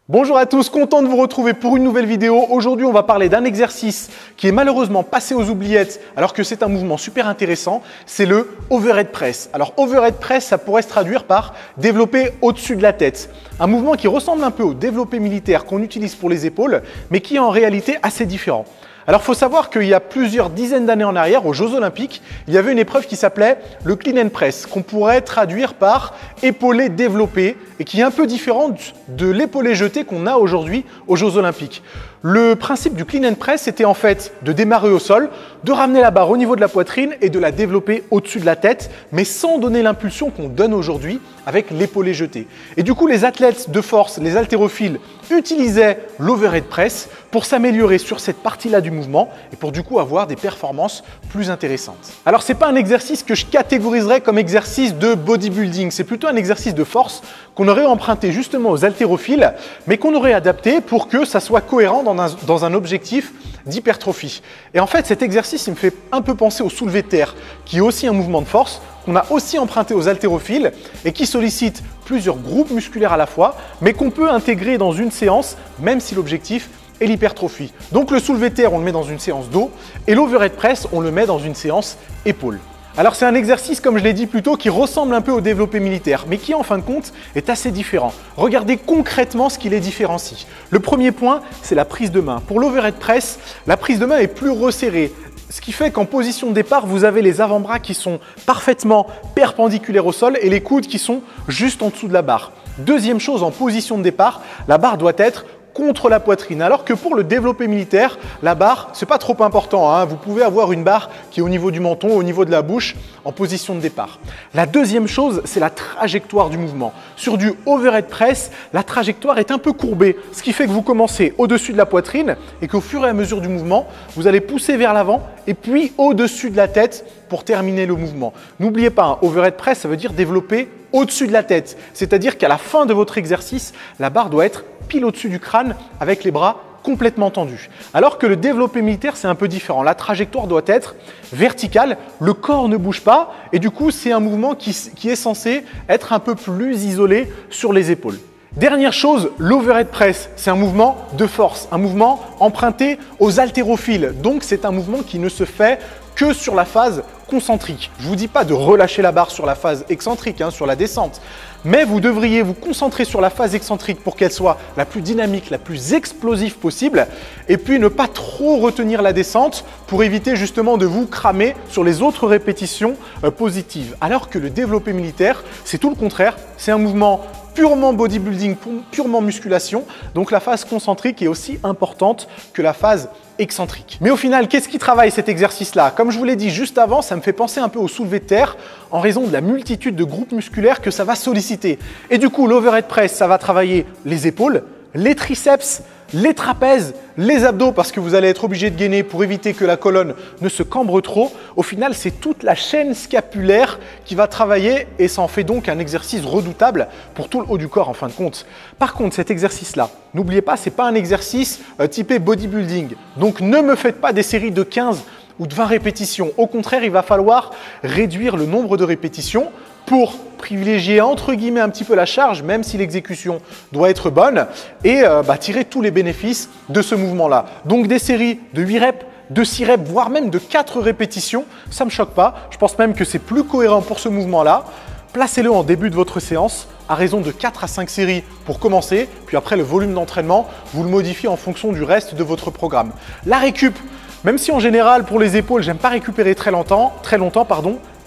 Bonjour à tous, content de vous retrouver pour une nouvelle vidéo. Aujourd'hui, on va parler d'un exercice qui est malheureusement passé aux oubliettes alors que c'est un mouvement super intéressant, c'est le overhead press. Alors overhead press, ça pourrait se traduire par développer au-dessus de la tête. Un mouvement qui ressemble un peu au développé militaire qu'on utilise pour les épaules, mais qui est en réalité assez différent. Alors, il faut savoir qu'il y a plusieurs dizaines d'années en arrière, aux Jeux Olympiques, il y avait une épreuve qui s'appelait le clean and press, qu'on pourrait traduire par épaulé développé et qui est un peu différente de l'épaulé jeté qu'on a aujourd'hui aux Jeux Olympiques. Le principe du clean and press, c'était en fait de démarrer au sol, de ramener la barre au niveau de la poitrine et de la développer au-dessus de la tête, mais sans donner l'impulsion qu'on donne aujourd'hui avec l'épaulé jeté. Et du coup, les athlètes de force, les haltérophiles, utilisaient l'overhead press pour s'améliorer sur cette partie-là du mouvement et pour du coup avoir des performances plus intéressantes. Alors, ce n'est pas un exercice que je catégoriserais comme exercice de bodybuilding, c'est plutôt un exercice de force qu'on aurait emprunté justement aux haltérophiles, mais qu'on aurait adapté pour que ça soit cohérent dans un objectif d'hypertrophie. Et en fait, cet exercice, il me fait un peu penser au soulevé de terre, qui est aussi un mouvement de force qu'on a aussi emprunté aux haltérophiles et qui sollicite plusieurs groupes musculaires à la fois, mais qu'on peut intégrer dans une séance, même si l'objectif est l'hypertrophie. Donc le soulevé de terre, on le met dans une séance dos et l'overhead press, on le met dans une séance épaules. Alors c'est un exercice, comme je l'ai dit plus tôt, qui ressemble un peu au développé militaire, mais qui en fin de compte est assez différent. Regardez concrètement ce qui les différencie. Le premier point, c'est la prise de main. Pour l'overhead press, la prise de main est plus resserrée. Ce qui fait qu'en position de départ, vous avez les avant-bras qui sont parfaitement perpendiculaires au sol et les coudes qui sont juste en dessous de la barre. Deuxième chose, en position de départ, la barre doit être contre la poitrine. Alors que pour le développé militaire, la barre, c'est pas trop important, hein. Vous pouvez avoir une barre qui est au niveau du menton, au niveau de la bouche, en position de départ. La deuxième chose, c'est la trajectoire du mouvement. Sur du overhead press, la trajectoire est un peu courbée, ce qui fait que vous commencez au-dessus de la poitrine et qu'au fur et à mesure du mouvement, vous allez pousser vers l'avant et puis au-dessus de la tête pour terminer le mouvement. N'oubliez pas, un overhead press, ça veut dire développer au-dessus de la tête. C'est-à-dire qu'à la fin de votre exercice, la barre doit être pile au-dessus du crâne avec les bras complètement tendus. Alors que le développé militaire, c'est un peu différent. La trajectoire doit être verticale, le corps ne bouge pas et du coup, c'est un mouvement qui est censé être un peu plus isolé sur les épaules. Dernière chose, l'overhead press, c'est un mouvement de force, un mouvement emprunté aux haltérophiles. Donc, c'est un mouvement qui ne se fait que sur la phase concentrique. Je ne vous dis pas de relâcher la barre sur la phase excentrique, sur la descente, mais vous devriez vous concentrer sur la phase excentrique pour qu'elle soit la plus dynamique, la plus explosive possible, et puis ne pas trop retenir la descente pour éviter justement de vous cramer sur les autres répétitions positives. Alors que le développé militaire, c'est tout le contraire, c'est un mouvement purement bodybuilding, purement musculation, donc la phase concentrique est aussi importante que la phase excentrique. Mais au final, qu'est-ce qui travaille cet exercice-là? Comme je vous l'ai dit juste avant, ça me fait penser un peu au soulevé de terre en raison de la multitude de groupes musculaires que ça va solliciter. Et du coup, l'overhead press, ça va travailler les épaules, les triceps, les trapèzes, les abdos parce que vous allez être obligé de gainer pour éviter que la colonne ne se cambre trop. Au final, c'est toute la chaîne scapulaire qui va travailler et ça en fait donc un exercice redoutable pour tout le haut du corps en fin de compte. Par contre, cet exercice-là, n'oubliez pas, ce n'est pas un exercice typé bodybuilding. Donc, ne me faites pas des séries de 15 ou de 20 répétitions. Au contraire, il va falloir réduire le nombre de répétitions pour privilégier entre guillemets un petit peu la charge, même si l'exécution doit être bonne, et tirer tous les bénéfices de ce mouvement-là. Donc des séries de 8 reps, de 6 reps, voire même de 4 répétitions, ça ne me choque pas. Je pense même que c'est plus cohérent pour ce mouvement-là. Placez-le en début de votre séance à raison de 4 à 5 séries pour commencer, puis après le volume d'entraînement, vous le modifiez en fonction du reste de votre programme. La récup, même si en général pour les épaules, j'aime pas récupérer très longtemps,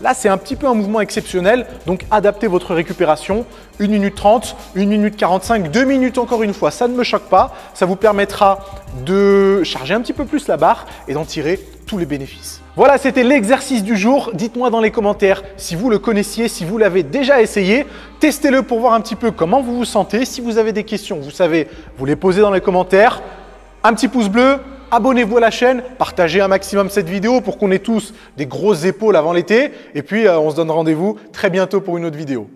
là c'est un petit peu un mouvement exceptionnel, donc adaptez votre récupération, 1 minute 30, 1 minute 45, 2 minutes encore une fois, ça ne me choque pas, ça vous permettra de charger un petit peu plus la barre et d'en tirer tous les bénéfices. Voilà, c'était l'exercice du jour. Dites-moi dans les commentaires si vous le connaissiez, si vous l'avez déjà essayé. Testez-le pour voir un petit peu comment vous vous sentez. Si vous avez des questions, vous savez, vous les posez dans les commentaires. Un petit pouce bleu, abonnez-vous à la chaîne, partagez un maximum cette vidéo pour qu'on ait tous des grosses épaules avant l'été. Et puis, on se donne rendez-vous très bientôt pour une autre vidéo.